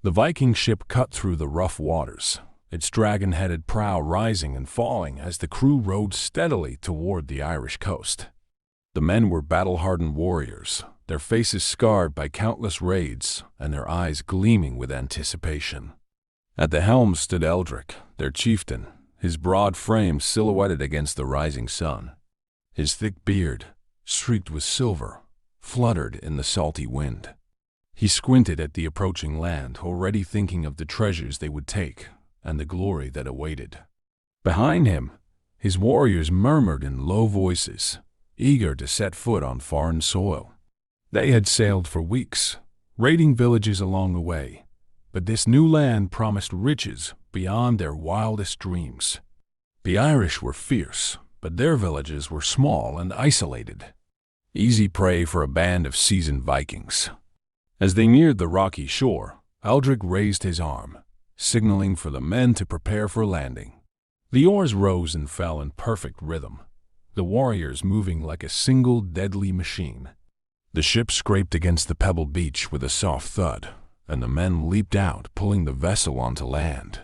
The Viking ship cut through the rough waters, its dragon-headed prow rising and falling as the crew rowed steadily toward the Irish coast. The men were battle-hardened warriors, their faces scarred by countless raids and their eyes gleaming with anticipation. At the helm stood Eldrik, their chieftain, his broad frame silhouetted against the rising sun. His thick beard, streaked with silver, fluttered in the salty wind. He squinted at the approaching land, already thinking of the treasures they would take and the glory that awaited. Behind him, his warriors murmured in low voices, eager to set foot on foreign soil. They had sailed for weeks, raiding villages along the way, but this new land promised riches beyond their wildest dreams. The Irish were fierce, but their villages were small and isolated, easy prey for a band of seasoned Vikings. As they neared the rocky shore, Eldrik raised his arm, signaling for the men to prepare for landing. The oars rose and fell in perfect rhythm, the warriors moving like a single deadly machine. The ship scraped against the pebbled beach with a soft thud, and the men leaped out, pulling the vessel onto land.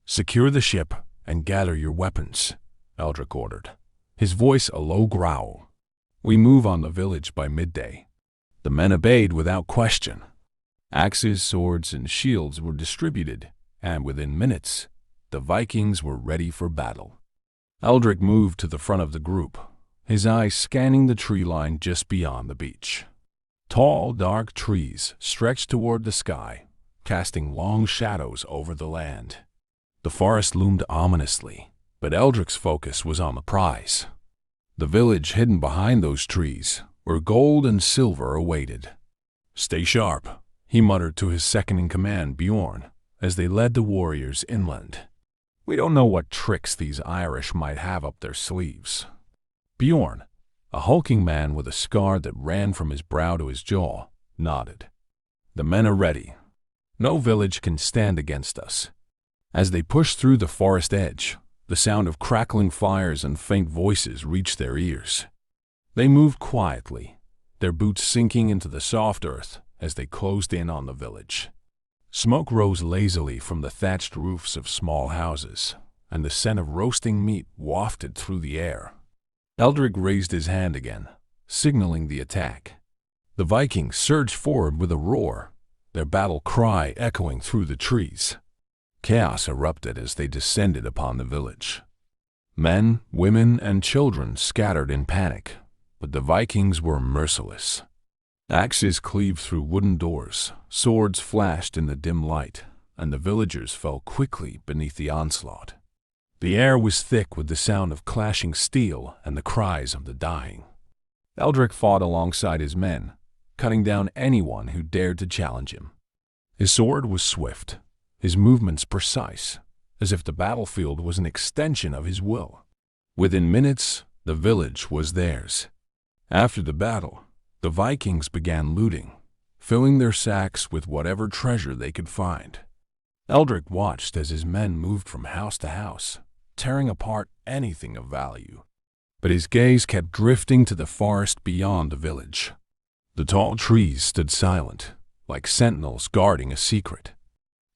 "Secure the ship and gather your weapons," Eldrik ordered, his voice a low growl. "We move on the village by midday." The men obeyed without question. Axes, swords, and shields were distributed, and within minutes, the Vikings were ready for battle. Eldrik moved to the front of the group, his eyes scanning the tree line just beyond the beach. Tall, dark trees stretched toward the sky, casting long shadows over the land. The forest loomed ominously, but Eldrik's focus was on the prize. The village hidden behind those trees, where gold and silver awaited. "Stay sharp," he muttered to his second-in-command, Bjorn, as they led the warriors inland. "We don't know what tricks these Irish might have up their sleeves." Bjorn, a hulking man with a scar that ran from his brow to his jaw, nodded. "The men are ready. No village can stand against us." As they pushed through the forest edge, the sound of crackling fires and faint voices reached their ears. They moved quietly, their boots sinking into the soft earth as they closed in on the village. Smoke rose lazily from the thatched roofs of small houses, and the scent of roasting meat wafted through the air. Eldrik raised his hand again, signaling the attack. The Vikings surged forward with a roar, their battle cry echoing through the trees. Chaos erupted as they descended upon the village. Men, women, and children scattered in panic, but the Vikings were merciless. Axes cleaved through wooden doors, swords flashed in the dim light, and the villagers fell quickly beneath the onslaught. The air was thick with the sound of clashing steel and the cries of the dying. Eldrik fought alongside his men, cutting down anyone who dared to challenge him. His sword was swift, his movements precise, as if the battlefield was an extension of his will. Within minutes, the village was theirs. After the battle, the Vikings began looting, filling their sacks with whatever treasure they could find. Eldrik watched as his men moved from house to house, tearing apart anything of value. But his gaze kept drifting to the forest beyond the village. The tall trees stood silent, like sentinels guarding a secret.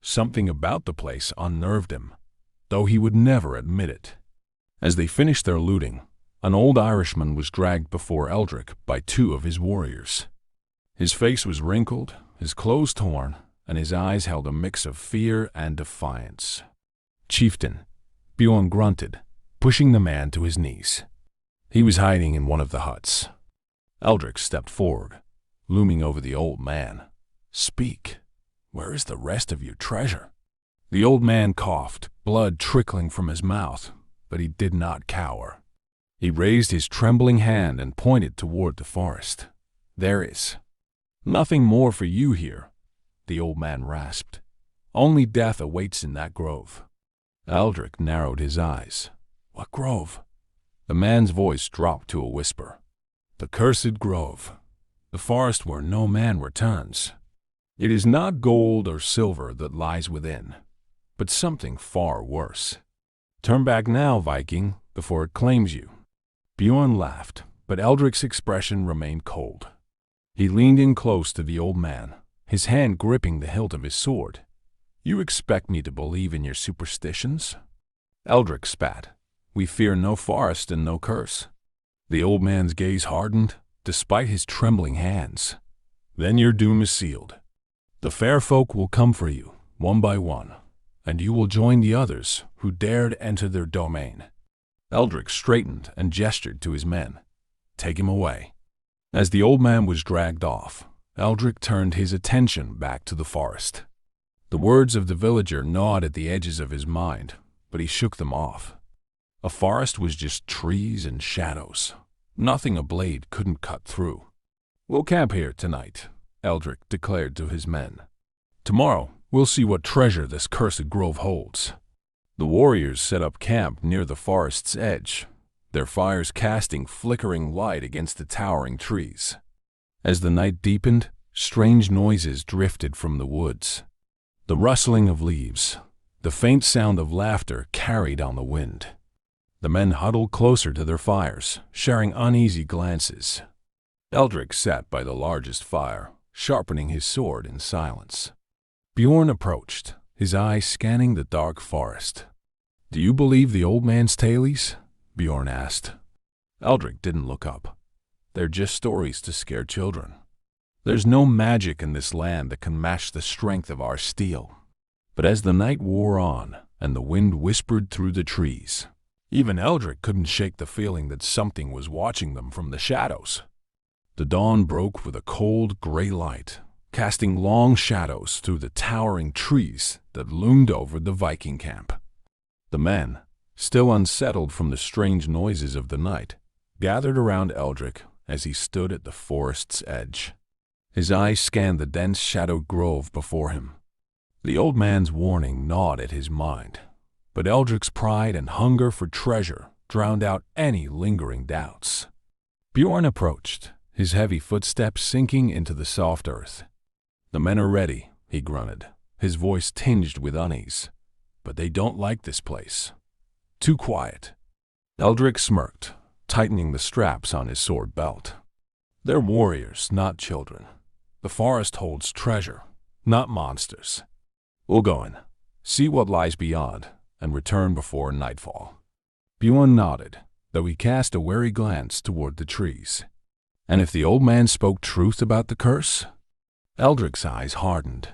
Something about the place unnerved him, though he would never admit it. As they finished their looting, an old Irishman was dragged before Eldrik by two of his warriors. His face was wrinkled, his clothes torn, and his eyes held a mix of fear and defiance. "Chieftain," Bjorn grunted, pushing the man to his knees. He was hiding in one of the huts. Eldrik stepped forward, looming over the old man. "Speak. Where is the rest of your treasure?" The old man coughed, blood trickling from his mouth, but he did not cower. He raised his trembling hand and pointed toward the forest. "There is nothing more for you here," the old man rasped. "Only death awaits in that grove." Eldrik narrowed his eyes. "What grove?" The man's voice dropped to a whisper. "The cursed grove, the forest where no man returns. It is not gold or silver that lies within, but something far worse. Turn back now, Viking, before it claims you." Bjorn laughed, but Eldrik's expression remained cold. He leaned in close to the old man, his hand gripping the hilt of his sword. You expect me to believe in your superstitions? Eldrik spat. We fear no forest and no curse. The old man's gaze hardened, despite his trembling hands. Then your doom is sealed. The fair folk will come for you, one by one, and you will join the others who dared enter their domain. Eldrik straightened and gestured to his men. Take him away. As the old man was dragged off, Eldrik turned his attention back to the forest. The words of the villager gnawed at the edges of his mind, but he shook them off. A forest was just trees and shadows. Nothing a blade couldn't cut through. We'll camp here tonight, Eldrik declared to his men. Tomorrow, we'll see what treasure this cursed grove holds. The warriors set up camp near the forest's edge, their fires casting flickering light against the towering trees. As the night deepened, strange noises drifted from the woods. The rustling of leaves, the faint sound of laughter carried on the wind. The men huddled closer to their fires, sharing uneasy glances. Eldrik sat by the largest fire, sharpening his sword in silence. Bjorn approached, his eyes scanning the dark forest. Do you believe the old man's tales? Bjorn asked. Eldrik didn't look up. They're just stories to scare children. There's no magic in this land that can match the strength of our steel. But as the night wore on and the wind whispered through the trees, even Eldrik couldn't shake the feeling that something was watching them from the shadows. The dawn broke with a cold gray light, casting long shadows through the towering trees that loomed over the Viking camp. The men, still unsettled from the strange noises of the night, gathered around Eldrik as he stood at the forest's edge. His eyes scanned the dense shadowed grove before him. The old man's warning gnawed at his mind, but Eldrik's pride and hunger for treasure drowned out any lingering doubts. Bjorn approached, his heavy footsteps sinking into the soft earth. The men are ready, he grunted, his voice tinged with unease. But they don't like this place. Too quiet. Eldrik smirked, tightening the straps on his sword belt. They're warriors, not children. The forest holds treasure, not monsters. We'll go in, see what lies beyond, and return before nightfall. Bjorn nodded, though he cast a wary glance toward the trees. And if the old man spoke truth about the curse? Eldrik's eyes hardened.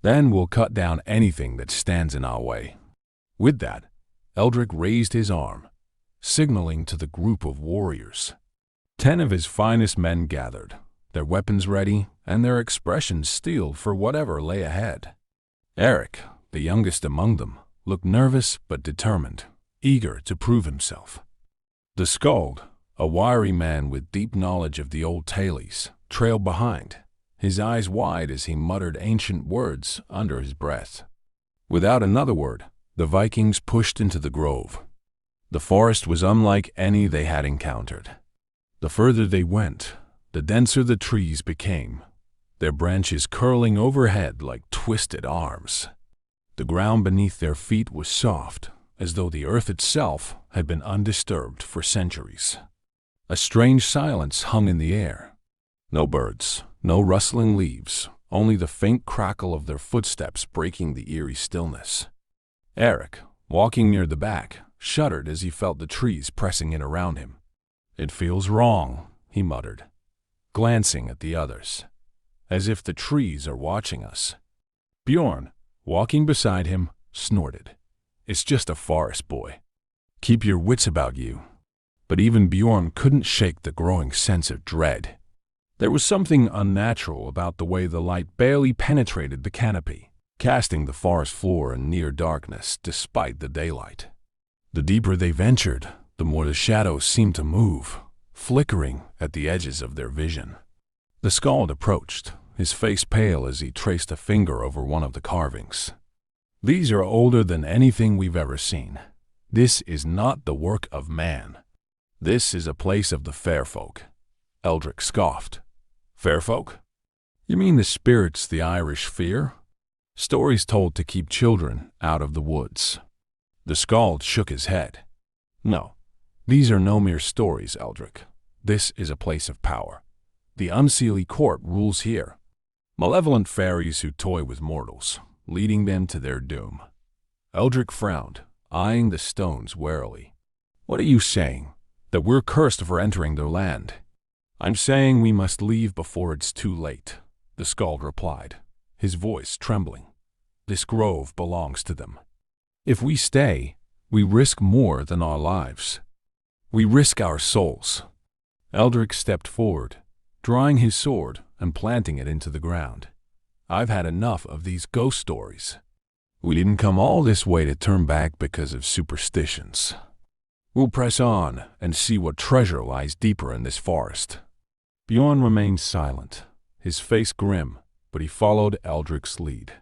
Then we'll cut down anything that stands in our way. With that, Eldrik raised his arm, signaling to the group of warriors. 10 of his finest men gathered, their weapons ready and their expressions steeled for whatever lay ahead. Eric, the youngest among them, looked nervous but determined, eager to prove himself. The skald, a wiry man with deep knowledge of the old tales, trailed behind, his eyes wide as he muttered ancient words under his breath. Without another word, the Vikings pushed into the grove. The forest was unlike any they had encountered. The further they went, the denser the trees became, their branches curling overhead like twisted arms. The ground beneath their feet was soft, as though the earth itself had been undisturbed for centuries. A strange silence hung in the air. No birds, no rustling leaves, only the faint crackle of their footsteps breaking the eerie stillness. Eric, walking near the back, shuddered as he felt the trees pressing in around him. It feels wrong, he muttered, glancing at the others, as if the trees are watching us. Bjorn, walking beside him, snorted. It's just a forest, boy. Keep your wits about you. But even Bjorn couldn't shake the growing sense of dread. There was something unnatural about the way the light barely penetrated the canopy, casting the forest floor in near darkness despite the daylight. The deeper they ventured, the more the shadows seemed to move, flickering at the edges of their vision. The skald approached, his face pale as he traced a finger over one of the carvings. These are older than anything we've ever seen. This is not the work of man. This is a place of the fair folk. Eldrik scoffed. Fair folk? You mean the spirits the Irish fear? Stories told to keep children out of the woods. The skald shook his head. No, these are no mere stories, Eldrik. This is a place of power. The Unseelie Court rules here. Malevolent fairies who toy with mortals, leading them to their doom. Eldrik frowned, eyeing the stones warily. "What are you saying? That we're cursed for entering their land?" "I'm saying we must leave before it's too late," the skald replied, his voice trembling. "This grove belongs to them. If we stay, we risk more than our lives. We risk our souls." Eldrik stepped forward, drawing his sword and planting it into the ground. "I've had enough of these ghost stories. We didn't come all this way to turn back because of superstitions. We'll press on and see what treasure lies deeper in this forest." Bjorn remained silent, his face grim, but he followed Eldrik's lead.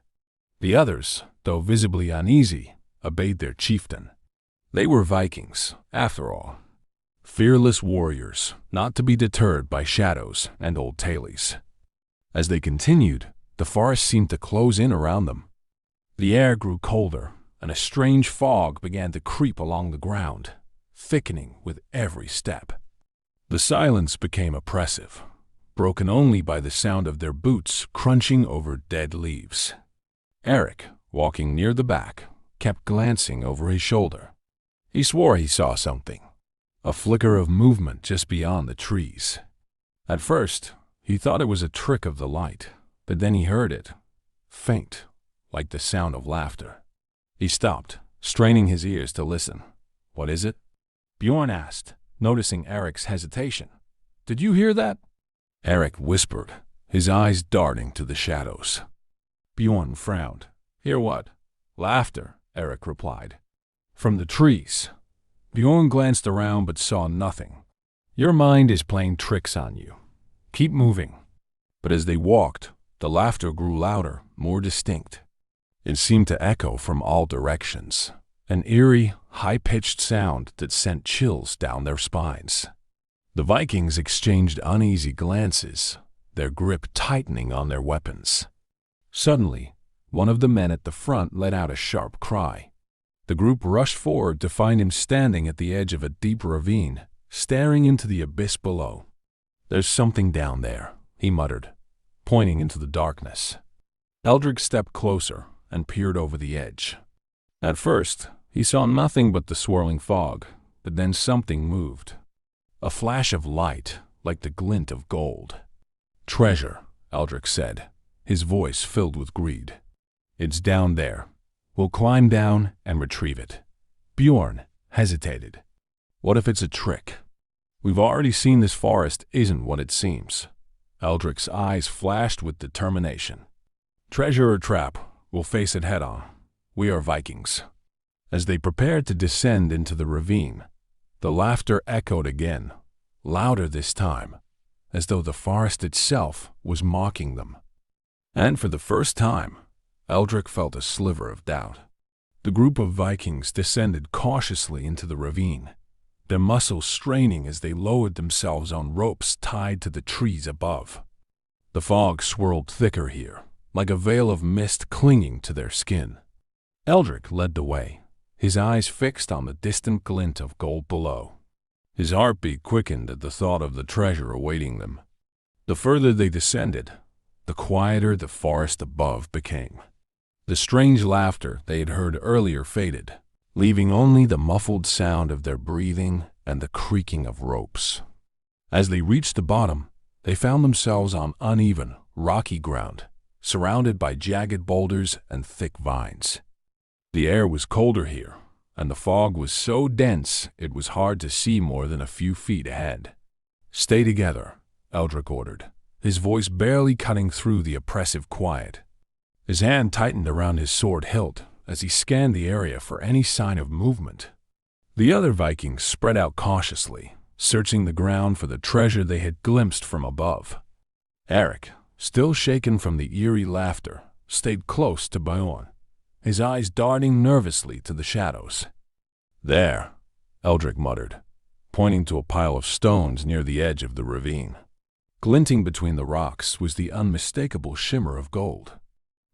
The others, though visibly uneasy, obeyed their chieftain. They were Vikings, after all. Fearless warriors, not to be deterred by shadows and old tales. As they continued, the forest seemed to close in around them. The air grew colder, and a strange fog began to creep along the ground, thickening with every step. The silence became oppressive, broken only by the sound of their boots crunching over dead leaves. Erik, walking near the back, kept glancing over his shoulder. He swore he saw something, a flicker of movement just beyond the trees. At first, he thought it was a trick of the light, but then he heard it, faint, like the sound of laughter. He stopped, straining his ears to listen. "What is it?" Bjorn asked, noticing Erik's hesitation. "Did you hear that?" Erik whispered, his eyes darting to the shadows. Bjorn frowned. "Hear what?" "Laughter," Erik replied. "From the trees." Bjorn glanced around but saw nothing. "Your mind is playing tricks on you. Keep moving." But as they walked, the laughter grew louder, more distinct. It seemed to echo from all directions, an eerie, high-pitched sound that sent chills down their spines. The Vikings exchanged uneasy glances, their grip tightening on their weapons. Suddenly, one of the men at the front let out a sharp cry. The group rushed forward to find him standing at the edge of a deep ravine, staring into the abyss below. "There's something down there," he muttered, pointing into the darkness. Eldrik stepped closer and peered over the edge. At first, he saw nothing but the swirling fog, but then something moved. A flash of light, like the glint of gold. "Treasure," Eldrik said, his voice filled with greed. "It's down there. We'll climb down and retrieve it." Bjorn hesitated. "What if it's a trick? We've already seen this forest isn't what it seems." Eldrik's eyes flashed with determination. "Treasure or trap, we'll face it head on. We are Vikings." As they prepared to descend into the ravine, the laughter echoed again, louder this time, as though the forest itself was mocking them. And for the first time, Eldrik felt a sliver of doubt. The group of Vikings descended cautiously into the ravine, their muscles straining as they lowered themselves on ropes tied to the trees above. The fog swirled thicker here, like a veil of mist clinging to their skin. Eldrik led the way, his eyes fixed on the distant glint of gold below. His heartbeat quickened at the thought of the treasure awaiting them. The further they descended, the quieter the forest above became. The strange laughter they had heard earlier faded, leaving only the muffled sound of their breathing and the creaking of ropes. As they reached the bottom, they found themselves on uneven, rocky ground, surrounded by jagged boulders and thick vines. The air was colder here, and the fog was so dense it was hard to see more than a few feet ahead. "Stay together," Eldrik ordered, his voice barely cutting through the oppressive quiet. His hand tightened around his sword hilt as he scanned the area for any sign of movement. The other Vikings spread out cautiously, searching the ground for the treasure they had glimpsed from above. Erik, still shaken from the eerie laughter, stayed close to Bjorn, his eyes darting nervously to the shadows. "There," Eldrik muttered, pointing to a pile of stones near the edge of the ravine. Glinting between the rocks was the unmistakable shimmer of gold.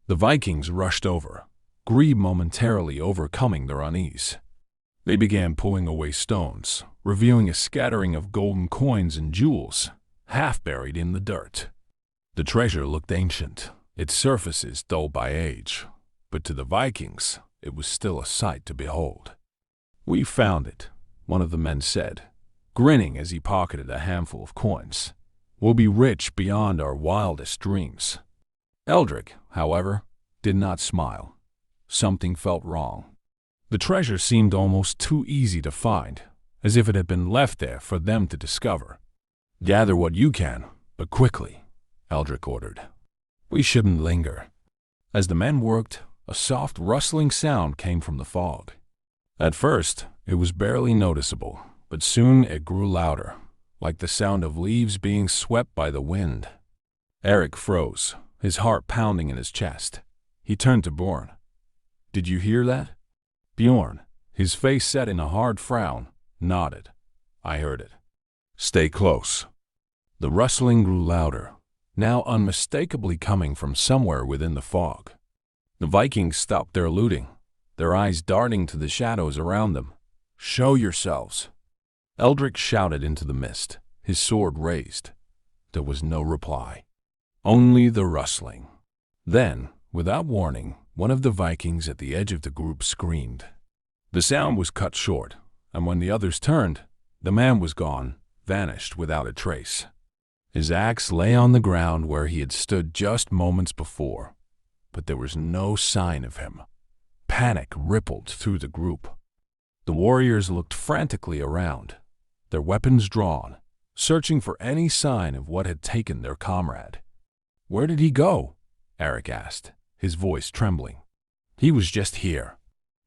The Vikings rushed over, greed momentarily overcoming their unease. They began pulling away stones, revealing a scattering of golden coins and jewels, half buried in the dirt. The treasure looked ancient, its surfaces dulled by age, but to the Vikings, it was still a sight to behold. "We found it," one of the men said, grinning as he pocketed a handful of coins. "We'll be rich beyond our wildest dreams." Eldrik, however, did not smile. Something felt wrong. The treasure seemed almost too easy to find, as if it had been left there for them to discover. "Gather what you can, but quickly," Eldrik ordered. "We shouldn't linger." As the men worked, a soft rustling sound came from the fog. At first, it was barely noticeable, but soon it grew louder, like the sound of leaves being swept by the wind. Erik froze, his heart pounding in his chest. He turned to Bjorn. "Did you hear that?" Bjorn, his face set in a hard frown, nodded. "I heard it." "Stay close." The rustling grew louder, now unmistakably coming from somewhere within the fog. The Vikings stopped their looting, their eyes darting to the shadows around them. "Show yourselves!" Eldrik shouted into the mist, his sword raised. There was no reply, only the rustling. Then, without warning, one of the Vikings at the edge of the group screamed. The sound was cut short, and when the others turned, the man was gone, vanished without a trace. His axe lay on the ground where he had stood just moments before, but there was no sign of him. Panic rippled through the group. The warriors looked frantically around, their weapons drawn, searching for any sign of what had taken their comrade. "Where did he go?" Erik asked, his voice trembling. "He was just here."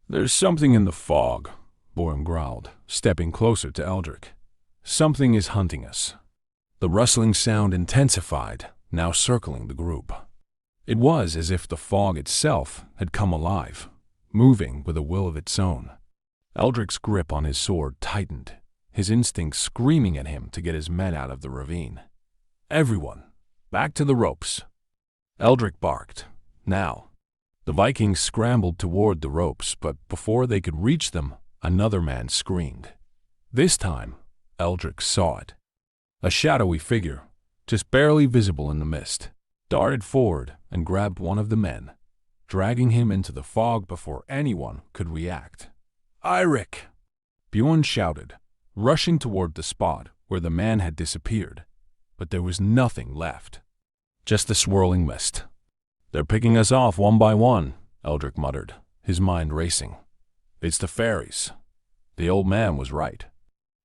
"There's something in the fog," Bjorn growled, stepping closer to Eldrik. "Something is hunting us." The rustling sound intensified, now circling the group. It was as if the fog itself had come alive, moving with a will of its own. Eldrik's grip on his sword tightened, his instincts screaming at him to get his men out of the ravine. "Everyone, back to the ropes!" Eldrik barked. Now. The Vikings scrambled toward the ropes, but before they could reach them, another man screamed. This time, Eldrik saw it. A shadowy figure, just barely visible in the mist, darted forward and grabbed one of the men, dragging him into the fog before anyone could react. "Eirik!" Bjorn shouted, rushing toward the spot where the man had disappeared, but there was nothing left. Just the swirling mist. "They're picking us off one by one," Eldrik muttered, his mind racing. "It's the fairies." The old man was right.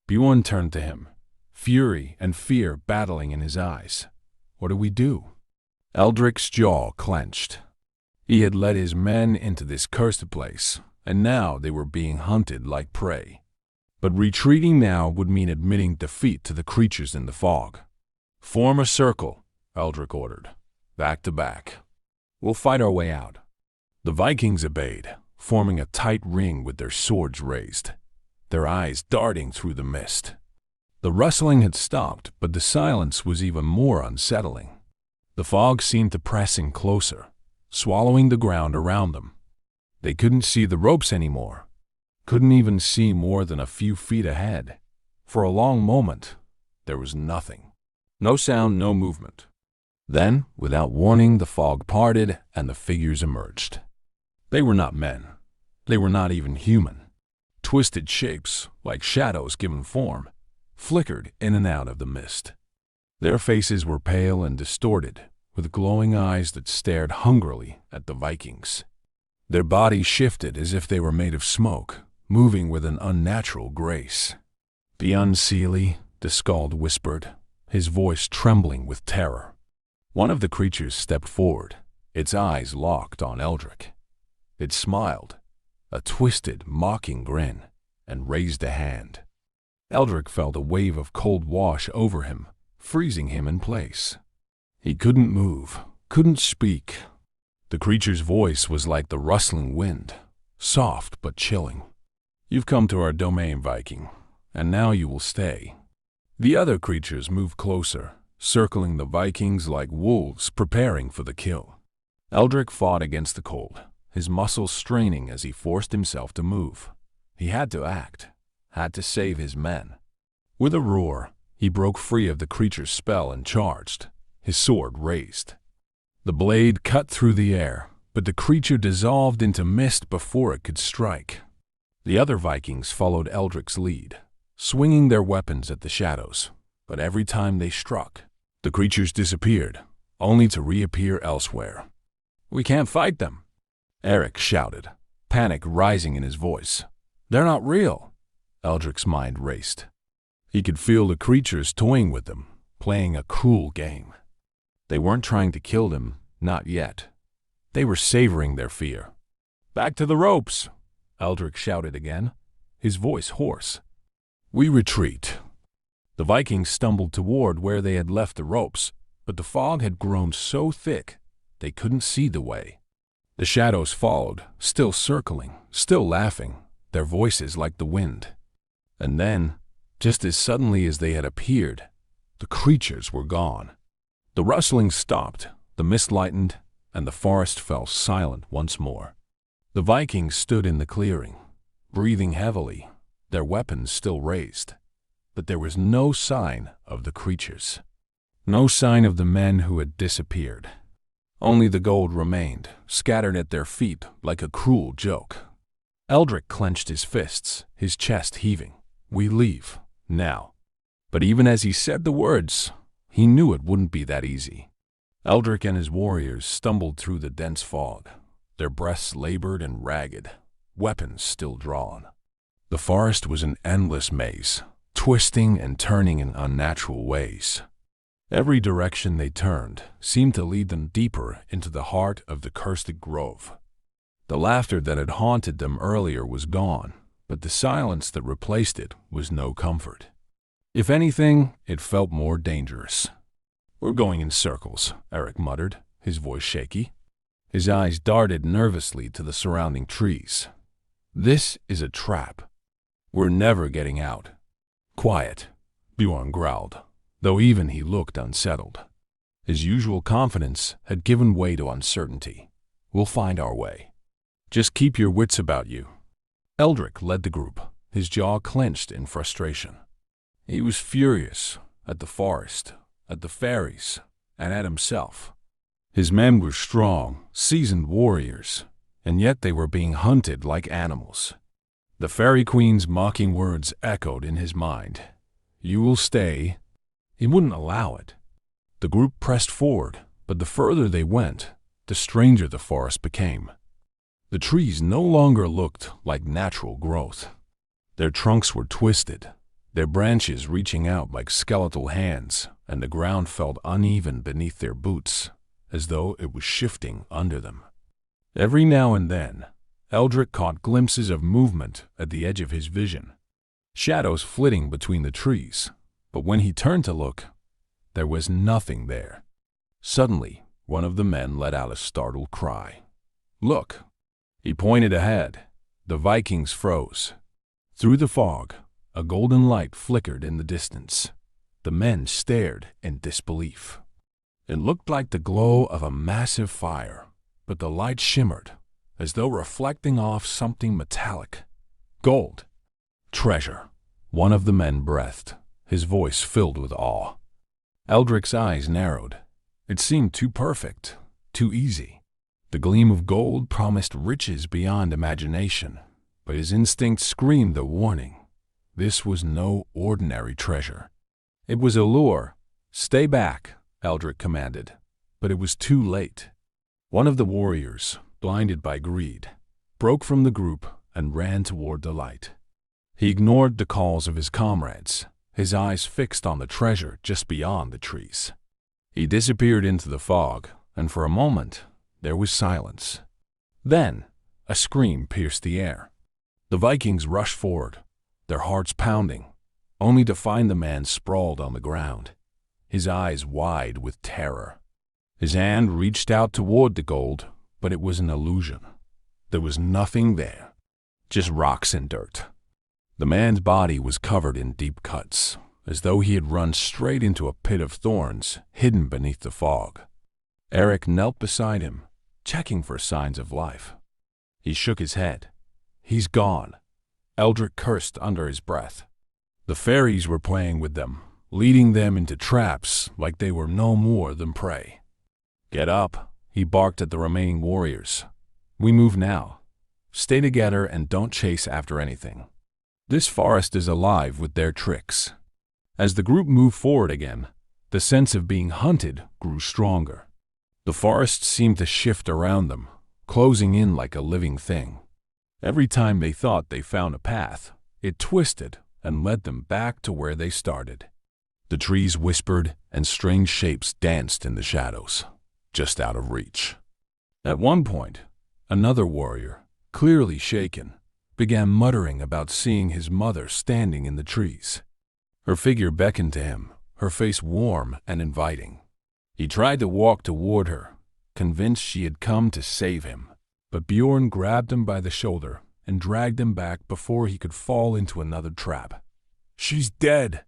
Bjorn turned to him, fury and fear battling in his eyes. "What do we do?" Eldrik's jaw clenched. He had led his men into this cursed place, and now they were being hunted like prey. But retreating now would mean admitting defeat to the creatures in the fog. "Form a circle," Eldrik ordered, "back to back. We'll fight our way out." The Vikings obeyed, forming a tight ring with their swords raised, their eyes darting through the mist. The rustling had stopped, but the silence was even more unsettling. The fog seemed to press in closer, swallowing the ground around them. They couldn't see the ropes anymore, couldn't even see more than a few feet ahead. For a long moment, there was nothing. No sound, no movement. Then, without warning, the fog parted and the figures emerged. They were not men. They were not even human. Twisted shapes, like shadows given form, flickered in and out of the mist. Their faces were pale and distorted, with glowing eyes that stared hungrily at the Vikings. Their bodies shifted as if they were made of smoke, moving with an unnatural grace. "The Unseelie," the Skald whispered, his voice trembling with terror. One of the creatures stepped forward, its eyes locked on Eldrik. It smiled, a twisted, mocking grin, and raised a hand. Eldrik felt a wave of cold wash over him, freezing him in place. He couldn't move, couldn't speak. The creature's voice was like the rustling wind, soft but chilling. "You've come to our domain, Viking, and now you will stay." The other creatures moved closer, circling the Vikings like wolves preparing for the kill. Eldrik fought against the cold, his muscles straining as he forced himself to move. He had to act, had to save his men. With a roar, he broke free of the creature's spell and charged, his sword raised. The blade cut through the air, but the creature dissolved into mist before it could strike. The other Vikings followed Eldrik's lead, swinging their weapons at the shadows, but every time they struck, the creatures disappeared, only to reappear elsewhere. "We can't fight them," Erik shouted, panic rising in his voice. "They're not real." Eldrik's mind raced. He could feel the creatures toying with them, playing a cruel game. They weren't trying to kill him, not yet. They were savoring their fear. "Back to the ropes!" Eldrik shouted again, his voice hoarse. "We retreat." The Vikings stumbled toward where they had left the ropes, but the fog had grown so thick they couldn't see the way. The shadows followed, still circling, still laughing, their voices like the wind. And then, just as suddenly as they had appeared, the creatures were gone. The rustling stopped, the mist lightened, and the forest fell silent once more. The Vikings stood in the clearing, breathing heavily, their weapons still raised. But there was no sign of the creatures. No sign of the men who had disappeared. Only the gold remained, scattered at their feet like a cruel joke. Eldrik clenched his fists, his chest heaving. "We leave, now." But even as he said the words, he knew it wouldn't be that easy. Eldrik and his warriors stumbled through the dense fog, their breaths labored and ragged, weapons still drawn. The forest was an endless maze, twisting and turning in unnatural ways. Every direction they turned seemed to lead them deeper into the heart of the cursed grove. The laughter that had haunted them earlier was gone, but the silence that replaced it was no comfort. If anything, it felt more dangerous. "We're going in circles," Erik muttered, his voice shaky. His eyes darted nervously to the surrounding trees. "This is a trap. We're never getting out." "Quiet," Bjorn growled, though even he looked unsettled. His usual confidence had given way to uncertainty. "We'll find our way. Just keep your wits about you." Eldrik led the group, his jaw clenched in frustration. He was furious at the forest, at the fairies, and at himself. His men were strong, seasoned warriors, and yet they were being hunted like animals. The fairy queen's mocking words echoed in his mind. "You will stay." He wouldn't allow it. The group pressed forward, but the further they went, the stranger the forest became. The trees no longer looked like natural growth. Their trunks were twisted, their branches reaching out like skeletal hands, and the ground felt uneven beneath their boots, as though it was shifting under them. Every now and then, Eldrik caught glimpses of movement at the edge of his vision, shadows flitting between the trees, but when he turned to look, there was nothing there. Suddenly, one of the men let out a startled cry. "Look!" He pointed ahead. The Vikings froze. Through the fog, a golden light flickered in the distance. The men stared in disbelief. It looked like the glow of a massive fire, but the light shimmered, as though reflecting off something metallic. "Gold! Treasure!" One of the men breathed, his voice filled with awe. Eldrik's eyes narrowed. It seemed too perfect, too easy. The gleam of gold promised riches beyond imagination, but his instinct screamed a warning. This was no ordinary treasure. It was a lure. "Stay back," Eldrik commanded, but it was too late. One of the warriors, blinded by greed, broke from the group and ran toward the light. He ignored the calls of his comrades, his eyes fixed on the treasure just beyond the trees. He disappeared into the fog, and for a moment, there was silence. Then, a scream pierced the air. The Vikings rushed forward, their hearts pounding, only to find the man sprawled on the ground, his eyes wide with terror. His hand reached out toward the gold, but it was an illusion. There was nothing there, just rocks and dirt. The man's body was covered in deep cuts, as though he had run straight into a pit of thorns hidden beneath the fog. Erik knelt beside him, checking for signs of life. He shook his head. "He's gone," Eldrik cursed under his breath. The fairies were playing with them, leading them into traps like they were no more than prey. "Get up," He barked at the remaining warriors. "We move now. Stay together and don't chase after anything. This forest is alive with their tricks." As the group moved forward again, the sense of being hunted grew stronger. The forest seemed to shift around them, closing in like a living thing. Every time they thought they found a path, it twisted and led them back to where they started. The trees whispered and strange shapes danced in the shadows, just out of reach. At one point, another warrior, clearly shaken, began muttering about seeing his mother standing in the trees. Her figure beckoned to him, her face warm and inviting. He tried to walk toward her, convinced she had come to save him, but Bjorn grabbed him by the shoulder and dragged him back before he could fall into another trap. "She's dead,"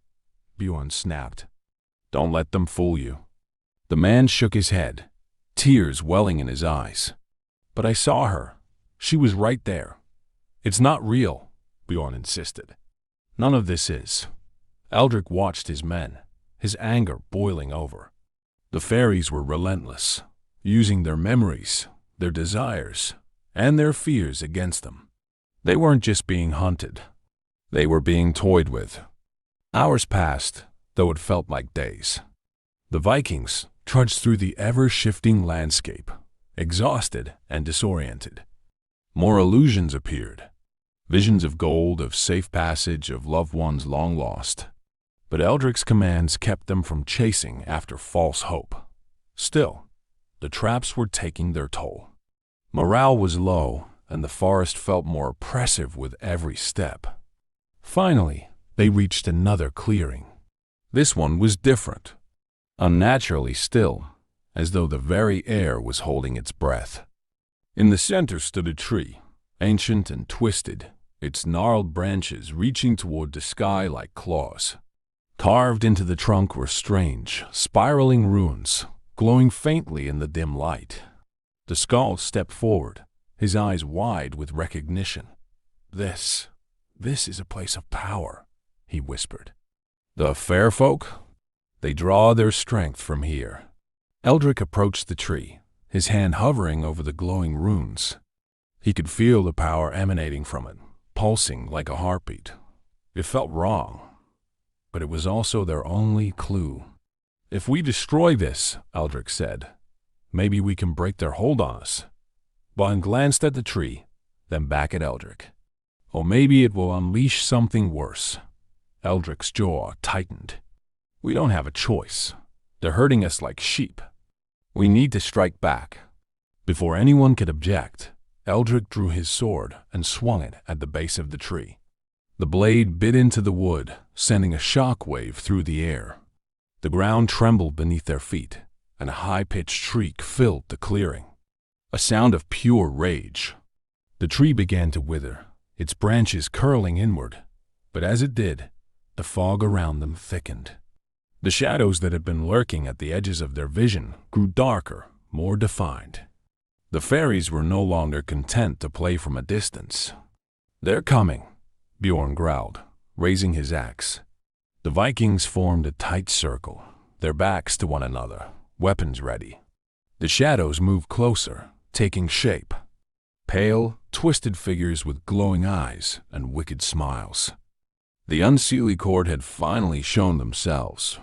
Bjorn snapped. "Don't let them fool you." The man shook his head, tears welling in his eyes. "But I saw her. She was right there." "It's not real," Bjorn insisted. "None of this is." Eldrik watched his men, his anger boiling over. The fairies were relentless, using their memories, their desires, and their fears against them. They weren't just being hunted. They were being toyed with. Hours passed, though it felt like days. The Vikings trudged through the ever-shifting landscape, exhausted and disoriented. More illusions appeared, visions of gold, of safe passage, of loved ones long lost. But Eldrik's commands kept them from chasing after false hope. Still, the traps were taking their toll. Morale was low, and the forest felt more oppressive with every step. Finally, they reached another clearing. This one was different, unnaturally still, as though the very air was holding its breath. In the center stood a tree, ancient and twisted, its gnarled branches reaching toward the sky like claws. Carved into the trunk were strange, spiraling runes, glowing faintly in the dim light. The Skald stepped forward, his eyes wide with recognition. This is a place of power," he whispered. "The fair folk? They draw their strength from here." Eldrik approached the tree, his hand hovering over the glowing runes. He could feel the power emanating from it, pulsing like a heartbeat. It felt wrong, but it was also their only clue. "If we destroy this," Eldrik said, "maybe we can break their hold on us." Bond glanced at the tree, then back at Eldrik. "Or maybe it will unleash something worse." Eldrik's jaw tightened. "We don't have a choice. They're herding us like sheep. We need to strike back." Before anyone could object, Eldrik drew his sword and swung it at the base of the tree. The blade bit into the wood, sending a shock wave through the air. The ground trembled beneath their feet, and a high-pitched shriek filled the clearing. A sound of pure rage. The tree began to wither, its branches curling inward, but as it did, the fog around them thickened. The shadows that had been lurking at the edges of their vision grew darker, more defined. The fairies were no longer content to play from a distance. "They're coming," Bjorn growled, raising his axe. The Vikings formed a tight circle, their backs to one another, weapons ready. The shadows moved closer, taking shape. Pale, twisted figures with glowing eyes and wicked smiles. The Unseelie Court had finally shown themselves.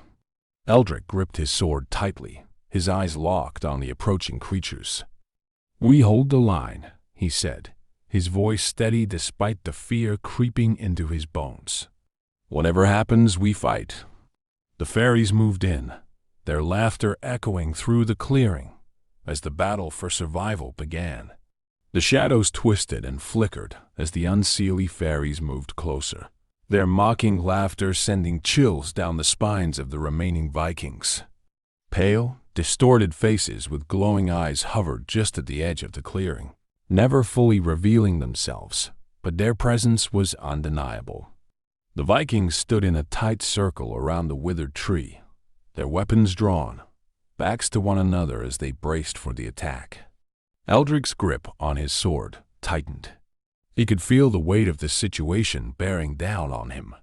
Eldrik gripped his sword tightly, his eyes locked on the approaching creatures. "We hold the line," he said, his voice steady despite the fear creeping into his bones. "Whatever happens, we fight." The fairies moved in, their laughter echoing through the clearing as the battle for survival began. The shadows twisted and flickered as the Unseelie fairies moved closer, their mocking laughter sending chills down the spines of the remaining Vikings. Pale, distorted faces with glowing eyes hovered just at the edge of the clearing, never fully revealing themselves, but their presence was undeniable. The Vikings stood in a tight circle around the withered tree, their weapons drawn, backs to one another as they braced for the attack. Eldrik's grip on his sword tightened. He could feel the weight of the situation bearing down on him.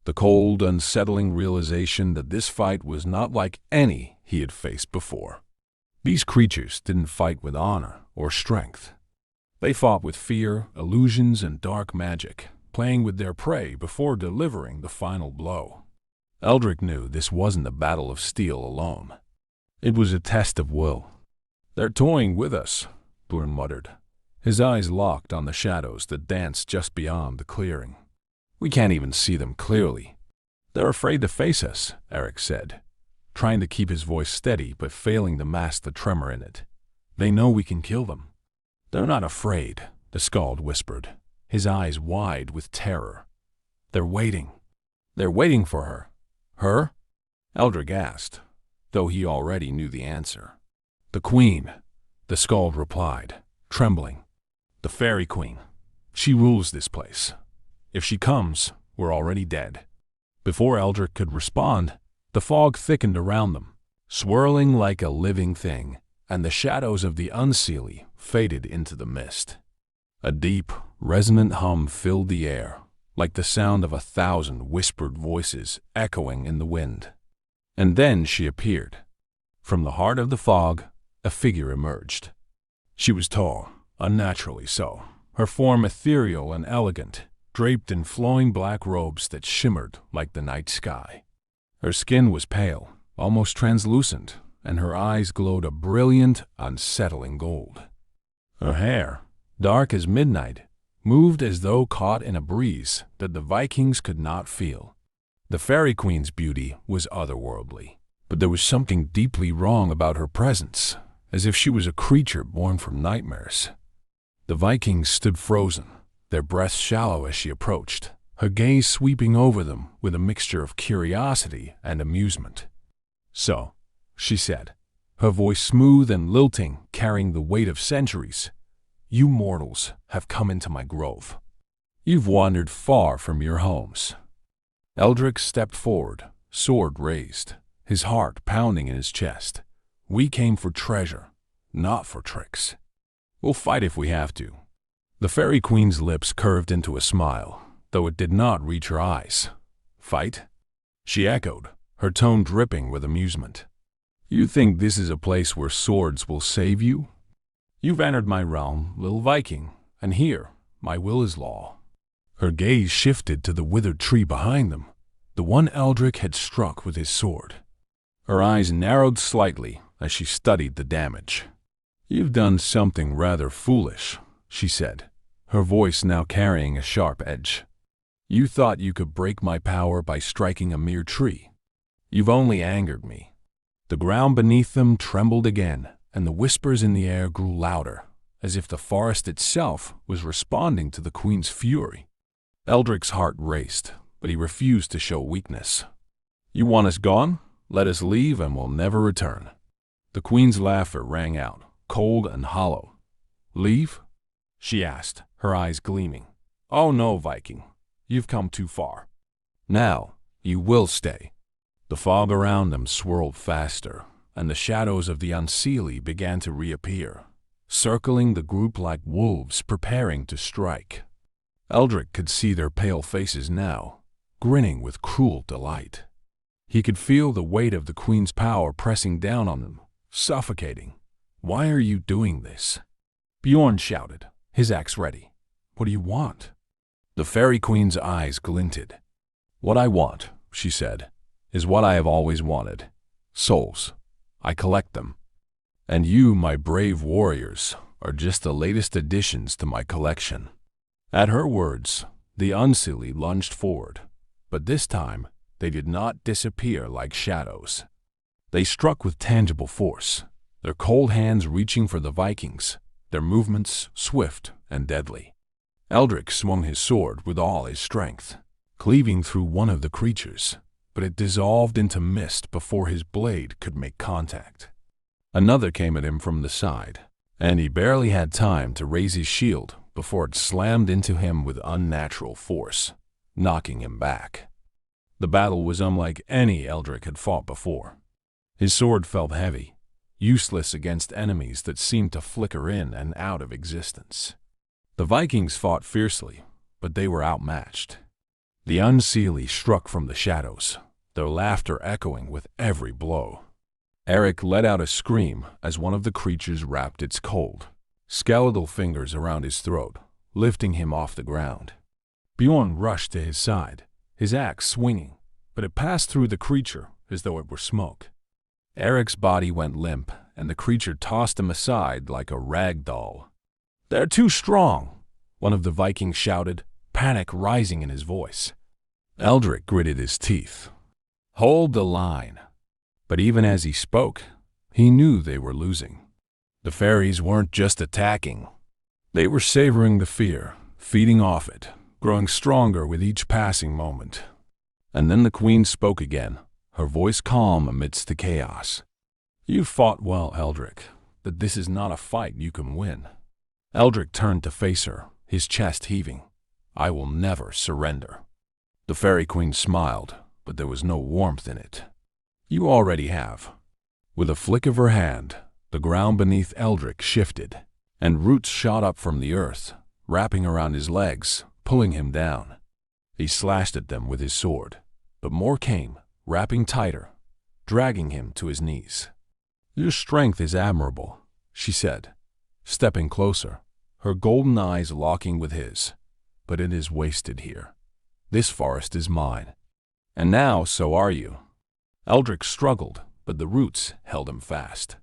The cold, unsettling realization that this fight was not like any he had faced before. These creatures didn't fight with honor or strength. They fought with fear, illusions, and dark magic, playing with their prey before delivering the final blow. Eldrik knew this wasn't a battle of steel alone. It was a test of will. "They're toying with us," Bjorn muttered, his eyes locked on the shadows that danced just beyond the clearing. "We can't even see them clearly." "They're afraid to face us," Eric said, trying to keep his voice steady but failing to mask the tremor in it. "They know we can kill them." "They're not afraid," the Skald whispered, his eyes wide with terror. "They're waiting. They're waiting for her." "Her?" Eldrik asked, though he already knew the answer. "The Queen," the Skald replied, trembling. "The Fairy Queen. She rules this place. If she comes, we're already dead." Before Eldrik could respond, the fog thickened around them, swirling like a living thing, and the shadows of the Unseelie faded into the mist. A deep, resonant hum filled the air, like the sound of 1,000 whispered voices echoing in the wind. And then she appeared. From the heart of the fog, a figure emerged. She was tall, unnaturally so, her form ethereal and elegant, draped in flowing black robes that shimmered like the night sky. Her skin was pale, almost translucent, and her eyes glowed a brilliant, unsettling gold. Her hair, dark as midnight, moved as though caught in a breeze that the Vikings could not feel. The Fairy Queen's beauty was otherworldly, but there was something deeply wrong about her presence, as if she was a creature born from nightmares. The Vikings stood frozen, their breaths shallow as she approached, her gaze sweeping over them with a mixture of curiosity and amusement. "So," she said, her voice smooth and lilting, carrying the weight of centuries, "you mortals have come into my grove. You've wandered far from your homes." Eldrik stepped forward, sword raised, his heart pounding in his chest. "We came for treasure, not for tricks. We'll fight if we have to." The Fairy Queen's lips curved into a smile, though it did not reach her eyes. "Fight?" she echoed, her tone dripping with amusement. "You think this is a place where swords will save you? You've entered my realm, little Viking, and here, my will is law." Her gaze shifted to the withered tree behind them, the one Eldrik had struck with his sword. Her eyes narrowed slightly as she studied the damage. "You've done something rather foolish," she said, her voice now carrying a sharp edge. "You thought you could break my power by striking a mere tree. You've only angered me." The ground beneath them trembled again, and the whispers in the air grew louder, as if the forest itself was responding to the Queen's fury. Eldrik's heart raced, but he refused to show weakness. "You want us gone? Let us leave and we'll never return." The Queen's laughter rang out, cold and hollow. "Leave?" she asked, her eyes gleaming. "Oh no, Viking. You've come too far. Now, you will stay." The fog around them swirled faster, and the shadows of the Unseelie began to reappear, circling the group like wolves preparing to strike. Eldrik could see their pale faces now, grinning with cruel delight. He could feel the weight of the Queen's power pressing down on them, suffocating. "Why are you doing this?" Bjorn shouted, his axe ready. "What do you want?" The Fairy Queen's eyes glinted. "What I want," she said, "is what I have always wanted. Souls. I collect them. And you, my brave warriors, are just the latest additions to my collection." At her words, the Unseelie lunged forward, but this time they did not disappear like shadows. They struck with tangible force, their cold hands reaching for the Vikings, their movements swift and deadly. Eldrik swung his sword with all his strength, cleaving through one of the creatures, but it dissolved into mist before his blade could make contact. Another came at him from the side, and he barely had time to raise his shield before it slammed into him with unnatural force, knocking him back. The battle was unlike any Eldrik had fought before. His sword felt heavy, useless against enemies that seemed to flicker in and out of existence. The Vikings fought fiercely, but they were outmatched. The Unseelie struck from the shadows, their laughter echoing with every blow. Eldrik let out a scream as one of the creatures wrapped its cold, skeletal fingers around his throat, lifting him off the ground. Bjorn rushed to his side, his axe swinging, but it passed through the creature as though it were smoke. Eric's body went limp, and the creature tossed him aside like a rag doll. "They're too strong," one of the Vikings shouted, panic rising in his voice. Eldrik gritted his teeth. "Hold the line." But even as he spoke, he knew they were losing. The fairies weren't just attacking. They were savoring the fear, feeding off it, growing stronger with each passing moment. And then the queen spoke again, her voice calm amidst the chaos. "You fought well, Eldrik, but this is not a fight you can win." Eldrik turned to face her, his chest heaving. "I will never surrender." The fairy queen smiled, but there was no warmth in it. "You already have." With a flick of her hand, the ground beneath Eldrik shifted, and roots shot up from the earth, wrapping around his legs, pulling him down. He slashed at them with his sword, but more came, wrapping tighter, dragging him to his knees. "Your strength is admirable," she said, stepping closer, her golden eyes locking with his. "But it is wasted here. This forest is mine. And now so are you." Eldrik struggled, but the roots held him fast.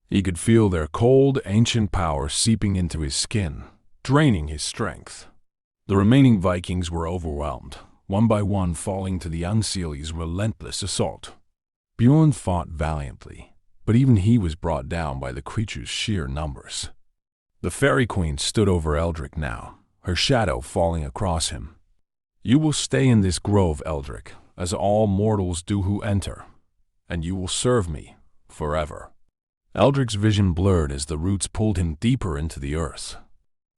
He could feel their cold, ancient power seeping into his skin, draining his strength. The remaining Vikings were overwhelmed, one by one falling to the Unseelie's relentless assault. Bjorn fought valiantly, but even he was brought down by the creature's sheer numbers. The fairy queen stood over Eldrik now, her shadow falling across him. "You will stay in this grove, Eldrik, as all mortals do who enter, and you will serve me forever." Eldrik's vision blurred as the roots pulled him deeper into the earth.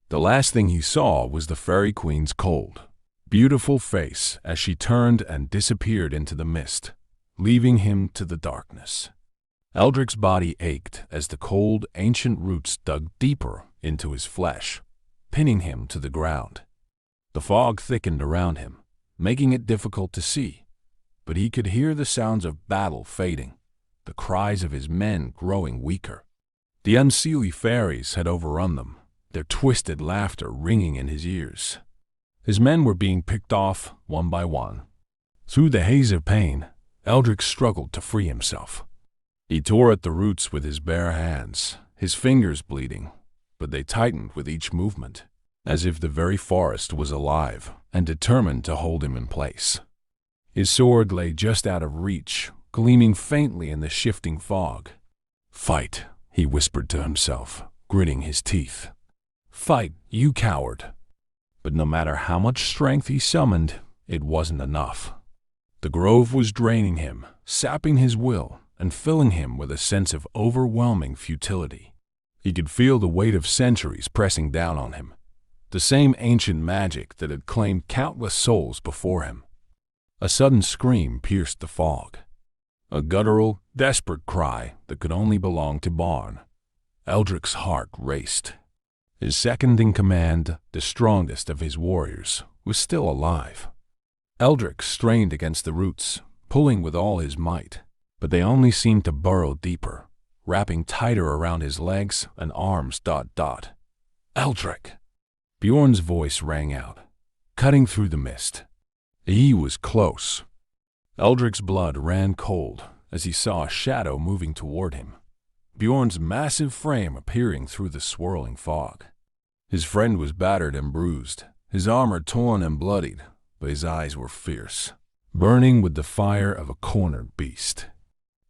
The last thing he saw was the fairy queen's cold, beautiful face as she turned and disappeared into the mist, leaving him to the darkness. Eldrik's body ached as the cold, ancient roots dug deeper into his flesh, pinning him to the ground. The fog thickened around him, making it difficult to see, but he could hear the sounds of battle fading, the cries of his men growing weaker. The Unseelie fairies had overrun them, their twisted laughter ringing in his ears. His men were being picked off one by one. Through the haze of pain, Eldrik struggled to free himself. He tore at the roots with his bare hands, his fingers bleeding, but they tightened with each movement, as if the very forest was alive and determined to hold him in place. His sword lay just out of reach, gleaming faintly in the shifting fog. "Fight," he whispered to himself, gritting his teeth. "Fight, you coward." But no matter how much strength he summoned, it wasn't enough. The grove was draining him, sapping his will, and filling him with a sense of overwhelming futility. He could feel the weight of centuries pressing down on him, the same ancient magic that had claimed countless souls before him. A sudden scream pierced the fog, a guttural, desperate cry that could only belong to Bjorn. Eldrik's heart raced. His second-in-command, the strongest of his warriors, was still alive. Eldrik strained against the roots, pulling with all his might, but they only seemed to burrow deeper, wrapping tighter around his legs and arms. "Eldrik!" Bjorn's voice rang out, cutting through the mist. He was close. Eldrik's blood ran cold as he saw a shadow moving toward him, Bjorn's massive frame appearing through the swirling fog. His friend was battered and bruised, his armor torn and bloodied, but his eyes were fierce, burning with the fire of a cornered beast.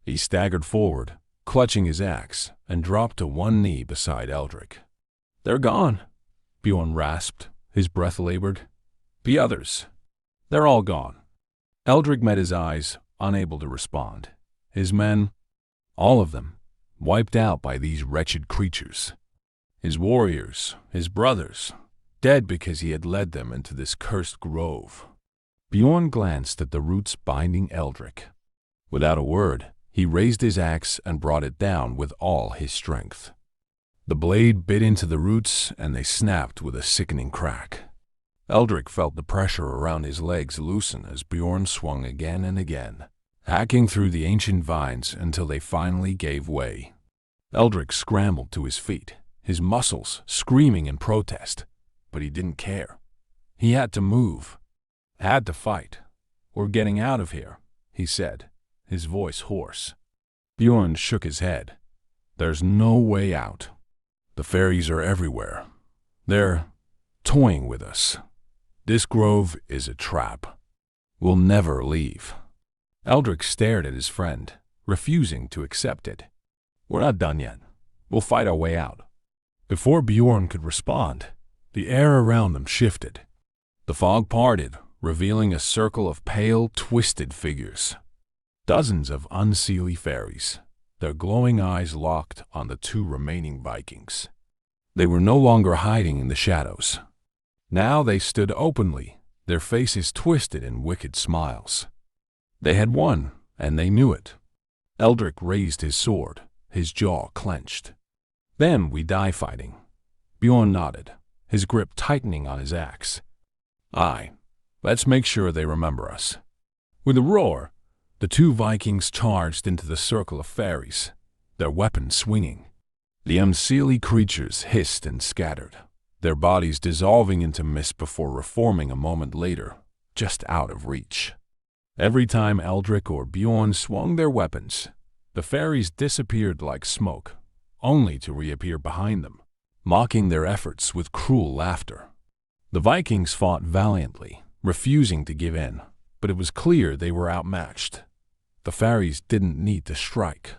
He staggered forward, clutching his axe, and dropped to one knee beside Eldrik. "They're gone," Bjorn rasped, his breath labored. "The others. They're all gone." Eldrik met his eyes, unable to respond. His men, all of them, wiped out by these wretched creatures. His warriors, his brothers, dead because he had led them into this cursed grove. Bjorn glanced at the roots binding Eldrik. Without a word, he raised his axe and brought it down with all his strength. The blade bit into the roots and they snapped with a sickening crack. Eldrik felt the pressure around his legs loosen as Bjorn swung again and again, hacking through the ancient vines until they finally gave way. Eldrik scrambled to his feet, his muscles screaming in protest, but he didn't care. He had to move, had to fight. "We're getting out of here," he said, his voice hoarse. Bjorn shook his head. "There's no way out. The fairies are everywhere. They're toying with us. This grove is a trap. We'll never leave." Eldrik stared at his friend, refusing to accept it. "We're not done yet. We'll fight our way out." Before Bjorn could respond, the air around them shifted. The fog parted, revealing a circle of pale, twisted figures. Dozens of Unseelie fairies, their glowing eyes locked on the two remaining Vikings. They were no longer hiding in the shadows. Now they stood openly, their faces twisted in wicked smiles. They had won, and they knew it. Eldrik raised his sword, his jaw clenched. "Then we die fighting." Bjorn nodded, his grip tightening on his axe. "Aye, let's make sure they remember us." With a roar, the two Vikings charged into the circle of fairies, their weapons swinging. The Unseelie creatures hissed and scattered, their bodies dissolving into mist before reforming a moment later, just out of reach. Every time Eldrik or Bjorn swung their weapons, the fairies disappeared like smoke, only to reappear behind them, mocking their efforts with cruel laughter. The Vikings fought valiantly, refusing to give in, but it was clear they were outmatched. The fairies didn't need to strike.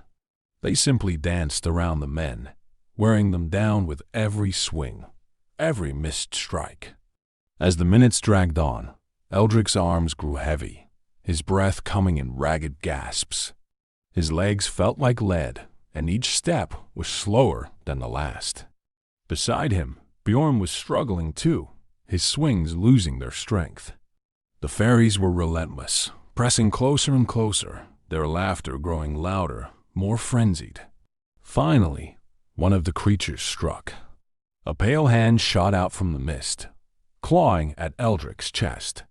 They simply danced around the men, wearing them down with every swing, every missed strike. As the minutes dragged on, Eldrik's arms grew heavy, his breath coming in ragged gasps. His legs felt like lead, and each step was slower than the last. Beside him, Bjorn was struggling too, his swings losing their strength. The fairies were relentless, pressing closer and closer, their laughter growing louder, more frenzied. Finally, one of the creatures struck. A pale hand shot out from the mist, clawing at Eldrik's chest.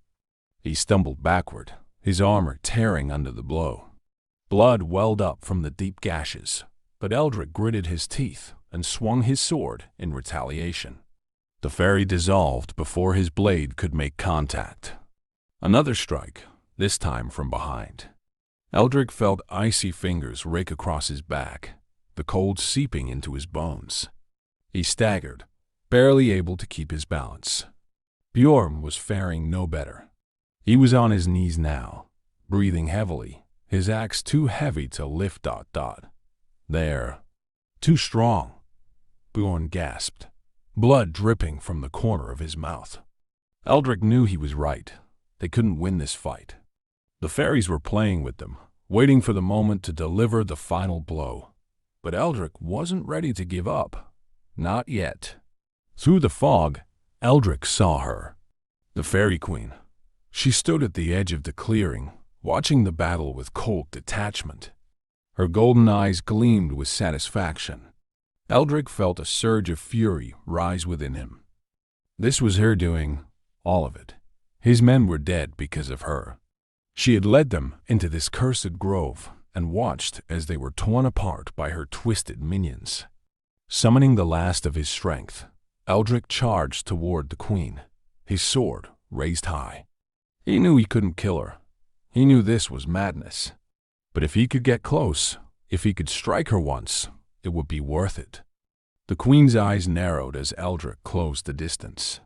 He stumbled backward, his armor tearing under the blow. Blood welled up from the deep gashes, but Eldrik gritted his teeth and swung his sword in retaliation. The fairy dissolved before his blade could make contact. Another strike, this time from behind. Eldrik felt icy fingers rake across his back, the cold seeping into his bones. He staggered, barely able to keep his balance. Bjorn was faring no better. He was on his knees now, breathing heavily, his axe too heavy to lift. "There. Too strong," Bjorn gasped, blood dripping from the corner of his mouth. Eldrik knew he was right. They couldn't win this fight. The fairies were playing with them, waiting for the moment to deliver the final blow. But Eldrik wasn't ready to give up. Not yet. Through the fog, Eldrik saw her. The fairy queen. She stood at the edge of the clearing, watching the battle with cold detachment. Her golden eyes gleamed with satisfaction. Eldrik felt a surge of fury rise within him. This was her doing, all of it. His men were dead because of her. She had led them into this cursed grove and watched as they were torn apart by her twisted minions. Summoning the last of his strength, Eldrik charged toward the queen, his sword raised high. He knew he couldn't kill her. He knew this was madness. But if he could get close, if he could strike her once, it would be worth it. The queen's eyes narrowed as Eldrik closed the distance.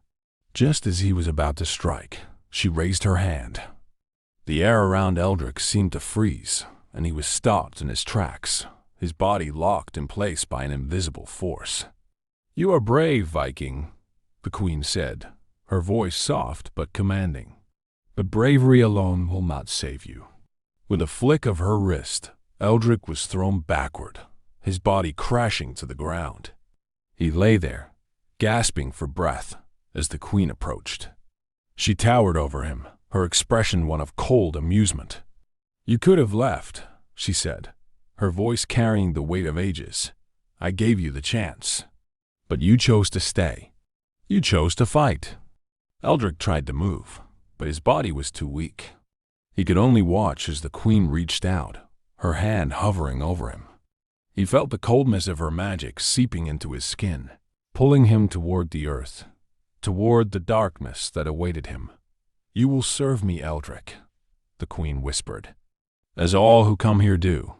Just as he was about to strike, she raised her hand. The air around Eldrik seemed to freeze, and he was stopped in his tracks, his body locked in place by an invisible force. "You are brave, Viking," the queen said, her voice soft but commanding. "But bravery alone will not save you." With a flick of her wrist, Eldrik was thrown backward, his body crashing to the ground. He lay there, gasping for breath, as the queen approached. She towered over him, her expression one of cold amusement. "You could have left," she said, her voice carrying the weight of ages. "I gave you the chance. But you chose to stay. You chose to fight." Eldrik tried to move, but his body was too weak. He could only watch as the queen reached out, her hand hovering over him. He felt the coldness of her magic seeping into his skin, pulling him toward the earth, toward the darkness that awaited him. "You will serve me, Eldrik," the queen whispered, "as all who come here do."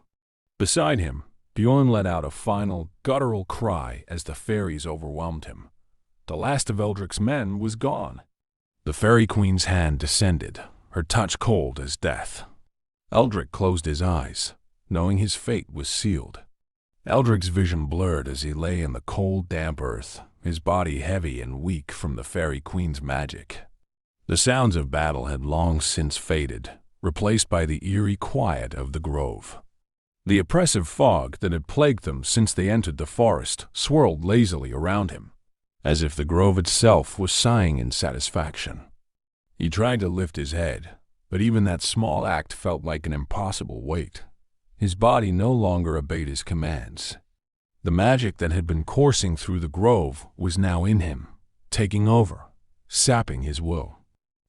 Beside him, Bjorn let out a final, guttural cry as the fairies overwhelmed him. The last of Eldrik's men was gone. The fairy queen's hand descended, her touch cold as death. Eldrik closed his eyes, knowing his fate was sealed. Eldrik's vision blurred as he lay in the cold, damp earth, his body heavy and weak from the fairy queen's magic. The sounds of battle had long since faded, replaced by the eerie quiet of the grove. The oppressive fog that had plagued them since they entered the forest swirled lazily around him, as if the grove itself was sighing in satisfaction. He tried to lift his head, but even that small act felt like an impossible weight. His body no longer obeyed his commands. The magic that had been coursing through the grove was now in him, taking over, sapping his will.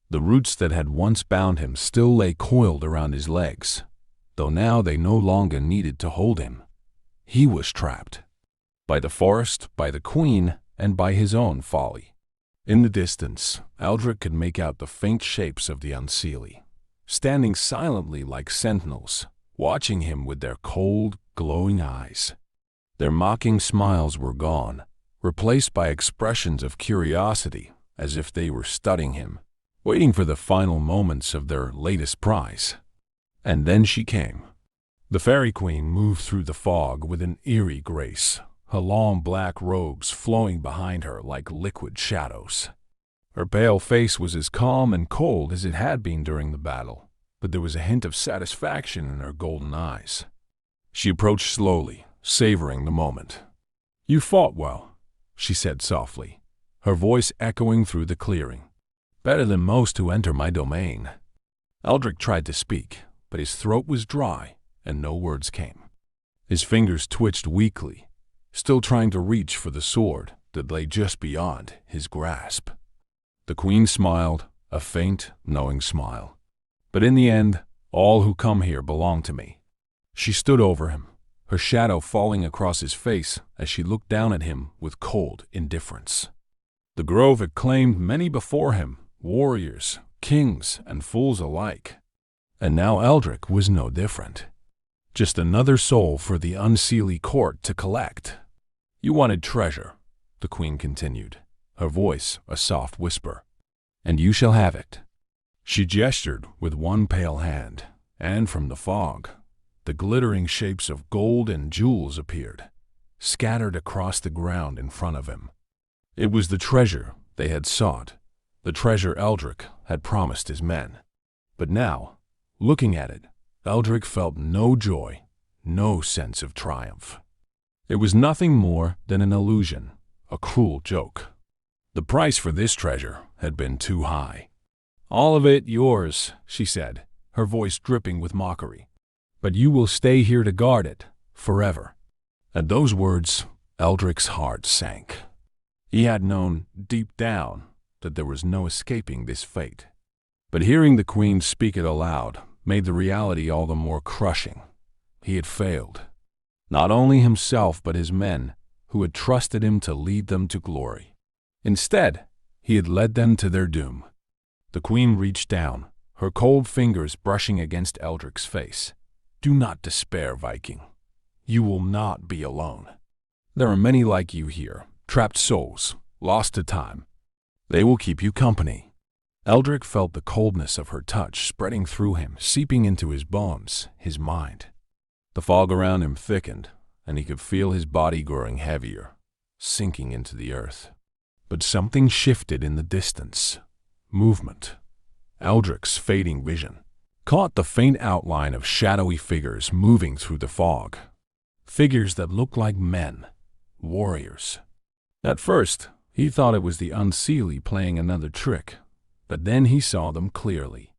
The roots that had once bound him still lay coiled around his legs, though now they no longer needed to hold him. He was trapped. By the forest, by the queen, and by his own folly. In the distance, Eldrik could make out the faint shapes of the Unseelie, standing silently like sentinels, watching him with their cold, glowing eyes. Their mocking smiles were gone, replaced by expressions of curiosity, as if they were studying him, waiting for the final moments of their latest prize. And then she came. The fairy queen moved through the fog with an eerie grace, her long black robes flowing behind her like liquid shadows. Her pale face was as calm and cold as it had been during the battle, but there was a hint of satisfaction in her golden eyes. She approached slowly, savoring the moment. "You fought well," she said softly, her voice echoing through the clearing. "Better than most who enter my domain." Eldrik tried to speak, but his throat was dry and no words came. His fingers twitched weakly, still trying to reach for the sword that lay just beyond his grasp. The queen smiled, a faint, knowing smile. "But in the end, all who come here belong to me." She stood over him, her shadow falling across his face as she looked down at him with cold indifference. The grove had claimed many before him, warriors, kings, and fools alike. And now Eldrik was no different. Just another soul for the Unseelie Court to collect. "You wanted treasure," the queen continued, her voice a soft whisper, "and you shall have it." She gestured with one pale hand, and from the fog, the glittering shapes of gold and jewels appeared, scattered across the ground in front of him. It was the treasure they had sought, the treasure Eldrik had promised his men. But now, looking at it, Eldrik felt no joy, no sense of triumph. It was nothing more than an illusion, a cruel joke. The price for this treasure had been too high. "All of it yours," she said, her voice dripping with mockery. "But you will stay here to guard it, forever." At those words, Eldrik's heart sank. He had known, deep down, that there was no escaping this fate. But hearing the queen speak it aloud made the reality all the more crushing. He had failed. Not only himself but his men, who had trusted him to lead them to glory. Instead, he had led them to their doom. The queen reached down, her cold fingers brushing against Eldrik's face. "Do not despair, Viking. You will not be alone. There are many like you here, trapped souls, lost to time. They will keep you company." Eldrik felt the coldness of her touch spreading through him, seeping into his bones, his mind. The fog around him thickened, and he could feel his body growing heavier, sinking into the earth. But something shifted in the distance. Movement. Eldrik's fading vision caught the faint outline of shadowy figures moving through the fog. Figures that looked like men, warriors. At first, he thought it was the Unseelie playing another trick, but then he saw them clearly.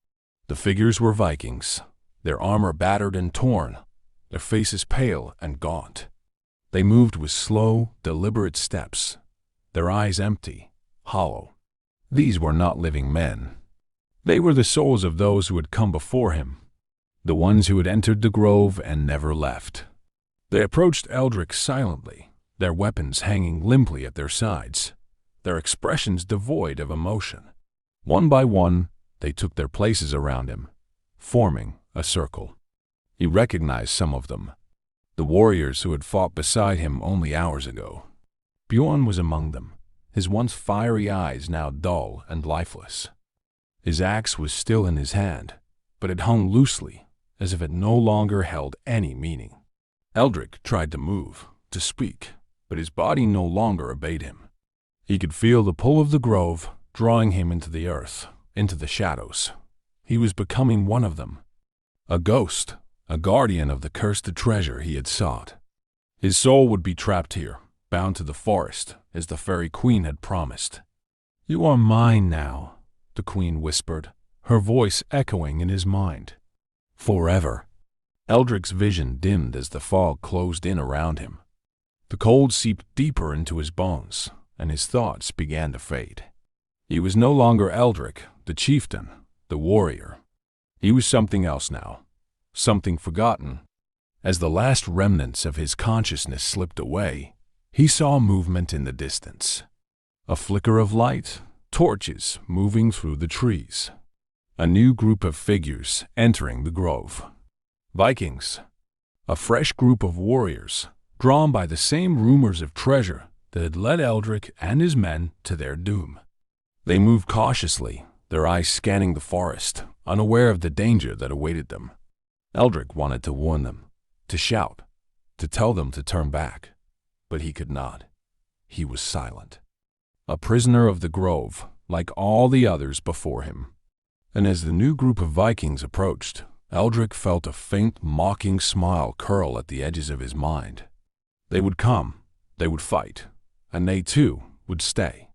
The figures were Vikings, their armor battered and torn, their faces pale and gaunt. They moved with slow, deliberate steps, their eyes empty, hollow. These were not living men. They were the souls of those who had come before him, the ones who had entered the grove and never left. They approached Eldrik silently, their weapons hanging limply at their sides, their expressions devoid of emotion. One by one, they took their places around him, forming a circle. He recognized some of them, the warriors who had fought beside him only hours ago. Bjorn was among them, his once fiery eyes now dull and lifeless. His axe was still in his hand, but it hung loosely, as if it no longer held any meaning. Eldrik tried to move, to speak, but his body no longer obeyed him. He could feel the pull of the grove, drawing him into the earth, into the shadows. He was becoming one of them, a ghost, a guardian of the cursed treasure he had sought. His soul would be trapped here, bound to the forest, as the fairy queen had promised. "You are mine now," the queen whispered, her voice echoing in his mind. "Forever." Eldrik's vision dimmed as the fog closed in around him. The cold seeped deeper into his bones, and his thoughts began to fade. He was no longer Eldrik, the chieftain, the warrior. He was something else now, something forgotten. As the last remnants of his consciousness slipped away, he saw movement in the distance. A flicker of light, torches moving through the trees. A new group of figures entering the grove. Vikings. A fresh group of warriors, drawn by the same rumors of treasure that had led Eldrik and his men to their doom. They moved cautiously, their eyes scanning the forest, unaware of the danger that awaited them. Eldrik wanted to warn them, to shout, to tell them to turn back, but he could not. He was silent. A prisoner of the grove, like all the others before him. And as the new group of Vikings approached, Eldrik felt a faint, mocking smile curl at the edges of his mind. They would come, they would fight, and they too would stay.